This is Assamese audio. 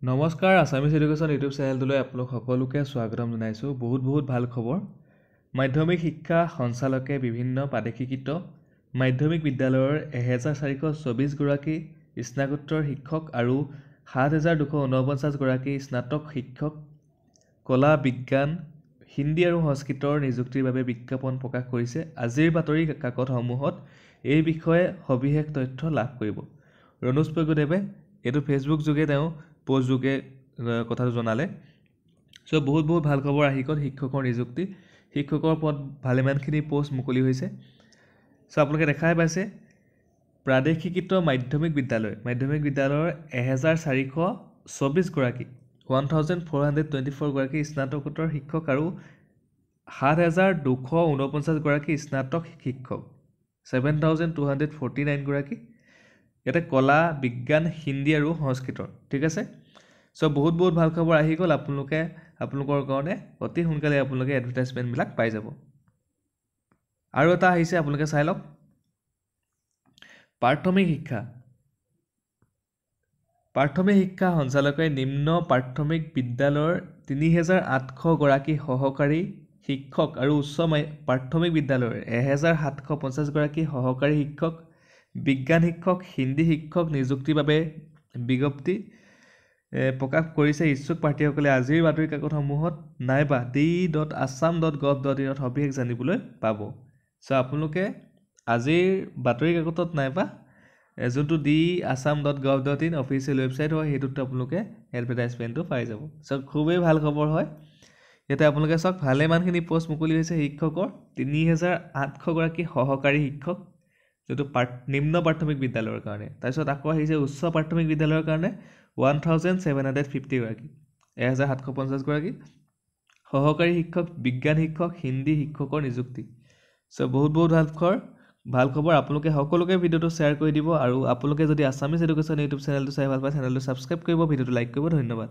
নমস্কাৰ আছামিজ এডুকেশ্যন ইউটিউব চেনেলটোলৈ আপোনালোক সকলোকে স্বাগতম জনাইছোঁ। বহুত ভাল খবৰ। মাধ্যমিক শিক্ষা সঞ্চালকে বিভিন্ন প্ৰাদেশিকৃত মাধ্যমিক বিদ্যালয়ৰ 1424 গৰাকী স্নাতকোত্তৰ শিক্ষক আৰু 7249 গৰাকী স্নাতক শিক্ষক কলা বিজ্ঞান হিন্দী আৰু সংস্কৃতৰ নিযুক্তিৰ বাবে বিজ্ঞাপন প্ৰকাশ কৰিছে। আজিৰ বাতৰি কাকতসমূহত এই বিষয়ে সবিশেষ তথ্য লাভ কৰিব। ৰণোজ পেগুদেৱে এইটো ফেচবুক যোগে তেওঁ পোষ্ট যোগে কথাটো জনালে। সো বহুত ভাল খবৰ আহি গ'ল। শিক্ষকৰ নিযুক্তি, শিক্ষকৰ পদ ভালেমানখিনি পোষ্ট মুকলি হৈছে। সো আপোনালোকে দেখাই পাইছে প্ৰাদেশিকৃত মাধ্যমিক বিদ্যালয়ৰ 1424 গৰাকী 1424 গৰাকী স্নাতকোত্তৰ শিক্ষক আৰু 7249 গৰাকী স্নাতক শিক্ষক 7249 গৰাকী ইয়াতে কলা বিজ্ঞান হিন্দী আৰু সংস্কৃতৰ। ঠিক আছে। সো বহুত ভাল খবৰ আহি গ'ল। আপোনালোকৰ কাৰণে অতি সোনকালে আপোনালোকে এডভাৰটাইজমেণ্টবিলাক পাই যাব। আৰু এটা আহিছে, আপোনালোকে চাই লওক। প্ৰাথমিক শিক্ষা সঞ্চালকে নিম্ন প্ৰাথমিক বিদ্যালয়ৰ 3800 গৰাকী সহকাৰী শিক্ষক আৰু উচ্চ প্ৰাথমিক বিদ্যালয়ৰ 1750 গৰাকী সহকাৰী শিক্ষক, বিজ্ঞান শিক্ষক, হিন্দী শিক্ষক নিযুক্তিৰ বাবে বিজ্ঞপ্তি প্ৰকাশ কৰিছে। ইচ্ছুক প্ৰাৰ্থীসকলে আজিৰ বাতৰি কাকতসমূহত নাইবা d.assam.gov.in সবিশেষ জানিবলৈ পাব। সো আপোনালোকে আজিৰ বাতৰি কাকতত নাইবা যোনটো d.assam.gov.in অফিচিয়েল ৱেবছাইট হয় সেইটোত আপোনালোকে এডভাৰটাইজমেণ্টটো পাই যাব। সো খুবেই ভাল খবৰ হয়। ইয়াতে আপোনালোকে চাওক ভালেমানখিনি পোষ্ট মুকলি হৈছে। শিক্ষকৰ 3800 গৰাকী সহকাৰী শিক্ষক যিটো নিম্ন প্ৰাথমিক বিদ্যালয়ৰ কাৰণে। তাৰপিছত আকৌ আহিছে উচ্চ প্ৰাথমিক বিদ্যালয়ৰ কাৰণে 1750 গৰাকী 1750 গৰাকী সহকাৰী শিক্ষক, বিজ্ঞান শিক্ষক, হিন্দী শিক্ষকৰ নিযুক্তি। সো বহুত ভাল খবৰ। আপোনালোকে সকলোকে ভিডিঅ'টো শ্বেয়াৰ কৰি দিব আৰু আপোনালোকে যদি আছামিজ এডুকেশ্যন ইউটিউব চেনেলটো চাই ভাল পায় চেনেলটো ছাবস্ক্ৰাইব কৰিব, ভিডিঅ'টো লাইক কৰিব। ধন্যবাদ।